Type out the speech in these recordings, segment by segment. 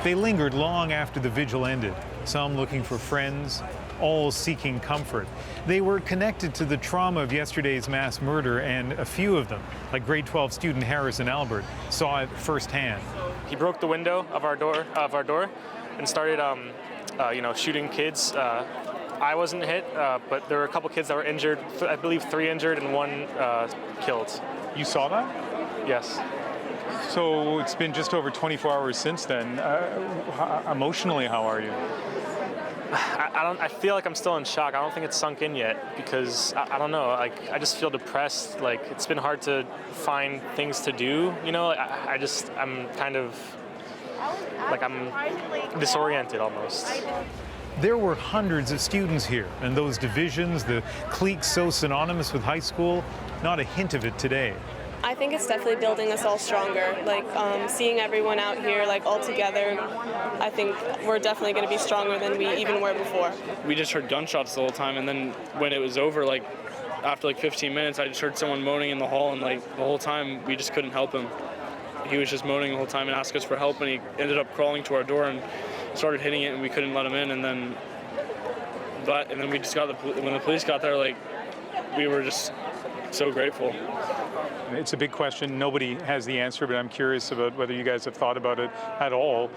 They lingered long after the vigil ended, some looking for friends, all seeking comfort. They were connected to the trauma of yesterday's mass murder, and a few of them, like grade 12 student Harrison Albert, saw it firsthand. He broke the window of our door and started shooting kids. I wasn't hit, but there were a couple kids that were injured. I believe 3 injured and 1 killed. You saw that? Yes. So it's been just over 24 hours since then. Emotionally, how are you? I feel like I'm still in shock. I don't think it's sunk in yet because I don't know. Like I just feel depressed. Like it's been hard to find things to do. You know, I'm kind of like I'm disoriented almost. There were hundreds of students here, and those divisions, the cliques so synonymous with high school, not a hint of it today. I think it's definitely building us all stronger. Like seeing everyone out here like all together, I think we're definitely going to be stronger than we even were before. We just heard gunshots the whole time, and then when it was over, like after like 15 minutes, I just heard someone moaning in the hall, and like the whole time we just couldn't help him. He was just moaning the whole time and asked us for help, and he ended up crawling to our door and started hitting it, and we couldn't let him in. And then we just got when the police got there, like we were just so grateful. It's a big question. Nobody has the answer, but I'm curious about whether you guys have thought about it at all.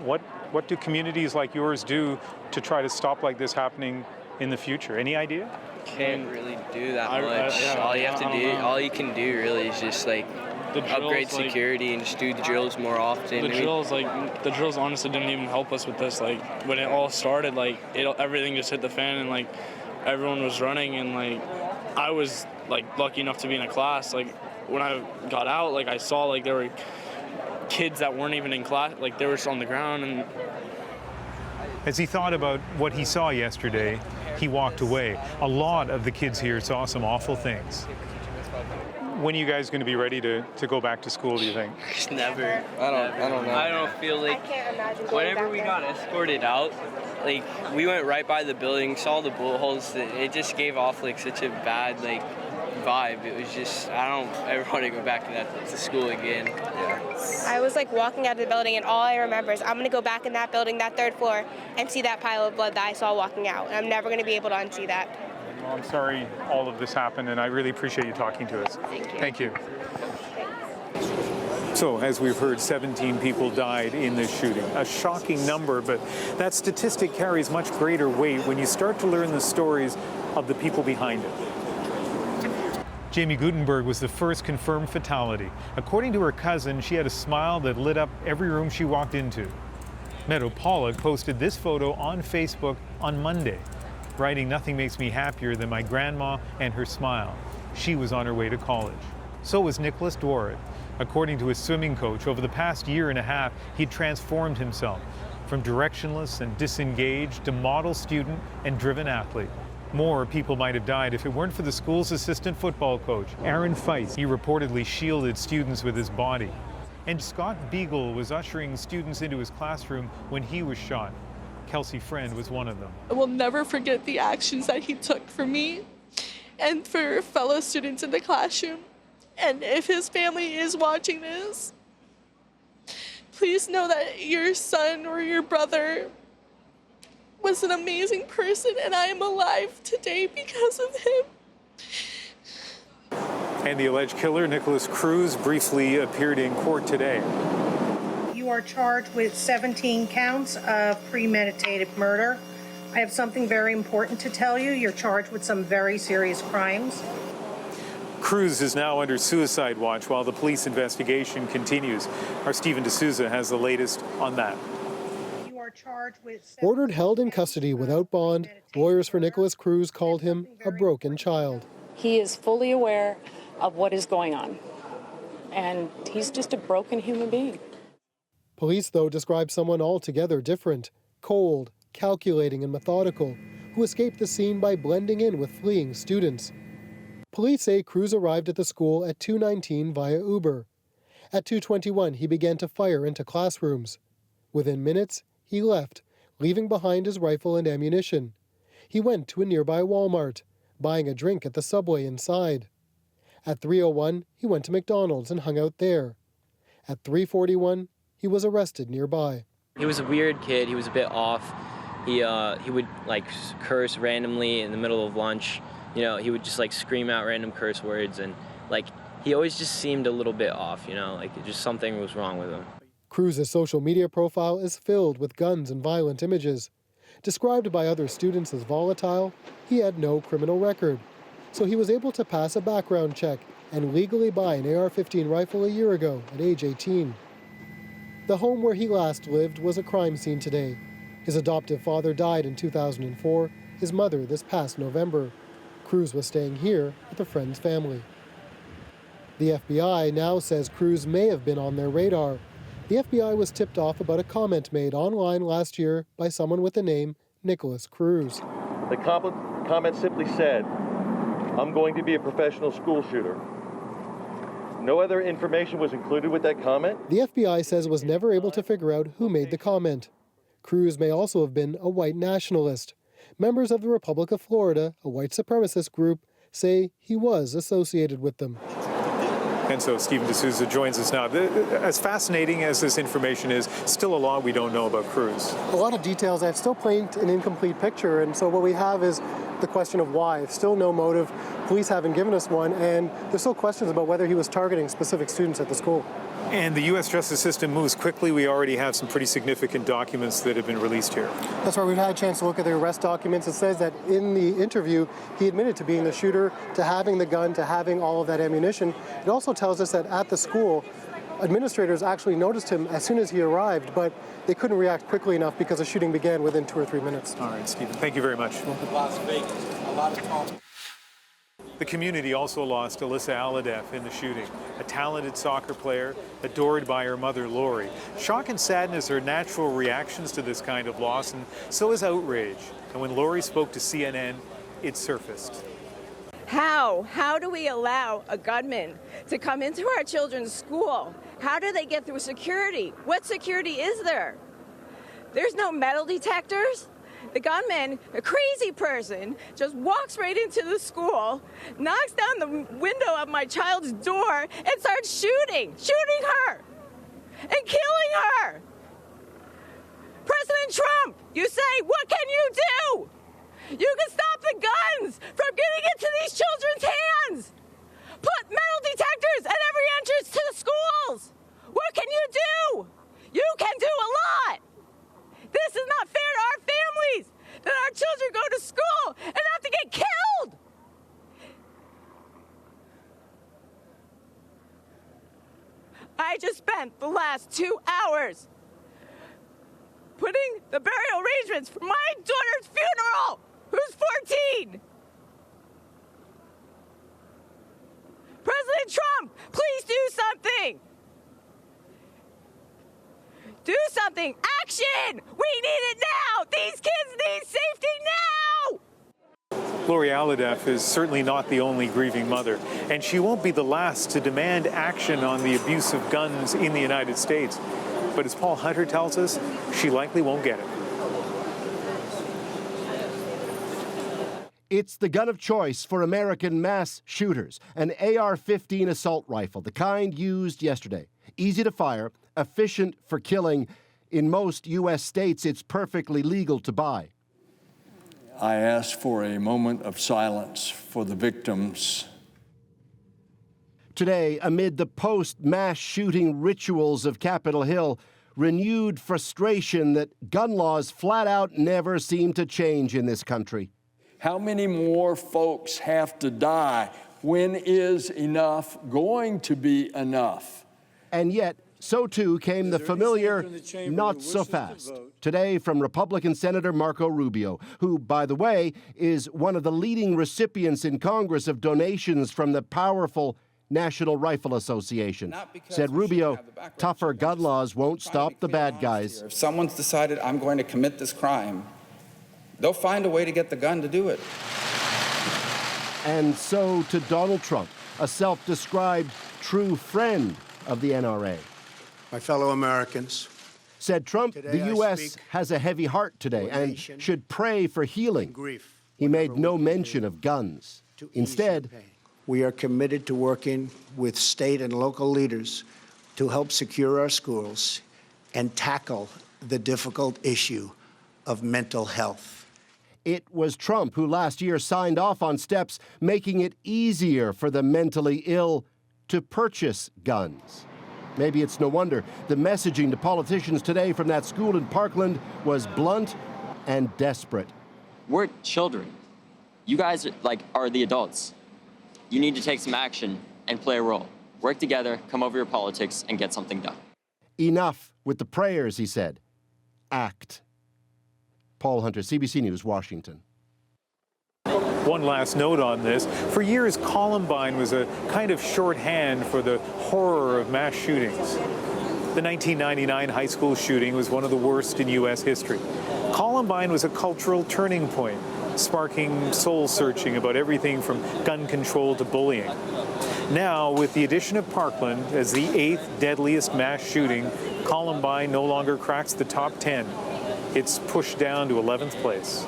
What do communities like yours do to try to stop like this happening in the future? Any idea? Can't really do that much. All you can do really is just like upgrade security and just do the drills more often. The drills honestly didn't even help us with this. Like when it all started, like everything just hit the fan, and like everyone was running, and like I was like lucky enough to be in a class. Like when I got out, like I saw like there were kids that weren't even in class, like they were just on the ground. And as he thought about what he saw yesterday, he walked away. A lot of the kids here saw some awful things. When are you guys going to be ready to go back to school, do you think? Never. I don't know. I don't feel like whenever we got escorted out, like we went right by the building, saw the bullet holes. It just gave off like such a bad like vibe. It was just, I don't ever want to go back to school again. Yeah. I was like walking out of the building, and all I remember is I'm going to go back in that building, that 3rd floor, and see that pile of blood that I saw walking out. And I'm never going to be able to unsee that. Well, I'm sorry all of this happened, and I really appreciate you talking to us. Thank you. So, as we've heard, 17 people died in this shooting. A shocking number, but that statistic carries much greater weight when you start to learn the stories of the people behind it. Jamie Gutenberg was the first confirmed fatality. According to her cousin, she had a smile that lit up every room she walked into. Meadow Pollock posted this photo on Facebook on Monday, writing, "Nothing makes me happier than my grandma and her smile. She was on her way to college." So was Nicholas Dworet. According to his swimming coach, over the past year and a half, he'd transformed himself from directionless and disengaged to model student and driven athlete. More people might have died if it weren't for the school's assistant football coach, Aaron Feist. He reportedly shielded students with his body. And Scott Beagle was ushering students into his classroom when he was shot. Kelsey Friend was one of them. I will never forget the actions that he took for me and for fellow students in the classroom. And if his family is watching this, please know that your son or your brother was an amazing person, and I am alive today because of him. And the alleged killer, Nicholas Cruz, briefly appeared in court today. You are charged with 17 counts of premeditated murder. I have something very important to tell you. You're charged with some very serious crimes. Cruz is now under suicide watch while the police investigation continues. Our Stephen D'Souza has the latest on that. You are charged with ordered held in custody without bond, lawyers for Nicholas Cruz called him a broken child. He is fully aware of what is going on, and he's just a broken human being. Police, though, describe someone altogether different, cold, calculating and methodical, who escaped the scene by blending in with fleeing students. Police say Cruz arrived at the school at 2:19 via Uber. At 2:21, he began to fire into classrooms. Within minutes, he left, leaving behind his rifle and ammunition. He went to a nearby Walmart, buying a drink at the Subway inside. At 3:01, he went to McDonald's and hung out there. At 3:41, he was arrested nearby. He was a weird kid. He was a bit off. He would like curse randomly in the middle of lunch. You know, he would just like scream out random curse words, and like he always just seemed a little bit off. You know, like just something was wrong with him. Cruz's social media profile is filled with guns and violent images. Described by other students as volatile, he had no criminal record. So he was able to pass a background check and legally buy an AR-15 rifle a year ago at age 18. The home where he last lived was a crime scene today. His adoptive father died in 2004, his mother this past November. Cruz was staying here with a friend's family. The FBI now says Cruz may have been on their radar. The FBI was tipped off about a comment made online last year by someone with the name Nicholas Cruz. The comment simply said, "I'm going to be a professional school shooter." No other information was included with that comment. The FBI says it was never able to figure out who made the comment. Cruz may also have been a white nationalist. Members of the Republic of Florida, a white supremacist group, say he was associated with them. And so Stephen D'Souza joins us now. As fascinating as this information is, still a lot we don't know about Cruz. A lot of details that still paint an incomplete picture, and so what we have is the question of why. Still no motive. Police haven't given us one, and there's still questions about whether he was targeting specific students at the school. And the U.S. justice system moves quickly. We already have some pretty significant documents that have been released here. That's right. We've had a chance to look at the arrest documents. It says that in the interview, he admitted to being the shooter, to having the gun, to having all of that ammunition. It also tells us that at the school, administrators actually noticed him as soon as he arrived, but they couldn't react quickly enough because the shooting began within 2 or 3 minutes. All right, Stephen, thank you very much. Las Vegas, a lot of talk. The community also lost Alyssa Aladef in the shooting, a talented soccer player adored by her mother, Lori. Shock and sadness are natural reactions to this kind of loss, and so is outrage. And when Lori spoke to CNN, it surfaced. How do we allow a gunman to come into our children's school? How do they get through security? What security is there? There's no metal detectors. The gunman, a crazy person, just walks right into the school, knocks down the window of my child's door, and starts shooting her, and killing her. President Trump, you say, what can you do? You can stop the guns from getting into these children's hands. Put metal detectors at every entrance to the schools. What can you do? You can do a lot. This is not fair to our families, that our children go to school and have to get killed. I just spent the last 2 hours putting the burial arrangements for my daughter's funeral, who's 14. President Trump, please do something. Do something. Action! We need it now! These kids need safety now! Lori Aladef is certainly not the only grieving mother, and she won't be the last to demand action on the abuse of guns in the United States. But as Paul Hunter tells us, she likely won't get it. It's the gun of choice for American mass shooters, an AR-15 assault rifle, the kind used yesterday. Easy to fire, efficient for killing. In most U.S. states, it's perfectly legal to buy. I ask for a moment of silence for the victims. Today, amid the post-mass shooting rituals of Capitol Hill, renewed frustration that gun laws flat out never seem to change in this country. How many more folks have to die? When is enough going to be enough? And yet, so too came the familiar not so fast. Today from Republican Senator Marco Rubio, who, by the way, is one of the leading recipients in Congress of donations from the powerful National Rifle Association. Said Rubio, tougher gun laws won't stop the bad guys. If someone's decided I'm going to commit this crime, they'll find a way to get the gun to do it. And so to Donald Trump, a self-described true friend of the NRA. My fellow Americans, said Trump, the U.S. has a heavy heart today and should pray for healing. He made no mention of guns. Instead, we are committed to working with state and local leaders to help secure our schools and tackle the difficult issue of mental health. It was Trump who last year signed off on steps making it easier for the mentally ill to purchase guns. Maybe it's no wonder the messaging to politicians today from that school in Parkland was blunt and desperate. We're children. You guys are the adults. You need to take some action and play a role. Work together, come over your politics, and get something done. Enough with the prayers, he said. Act. Paul Hunter, CBC News, Washington. One last note on this. For years, Columbine was a kind of shorthand for the horror of mass shootings. The 1999 high school shooting was one of the worst in U.S. history. Columbine was a cultural turning point, sparking soul-searching about everything from gun control to bullying. Now, with the addition of Parkland as the 8th deadliest mass shooting, Columbine no longer cracks the top 10. It's pushed down to 11th place.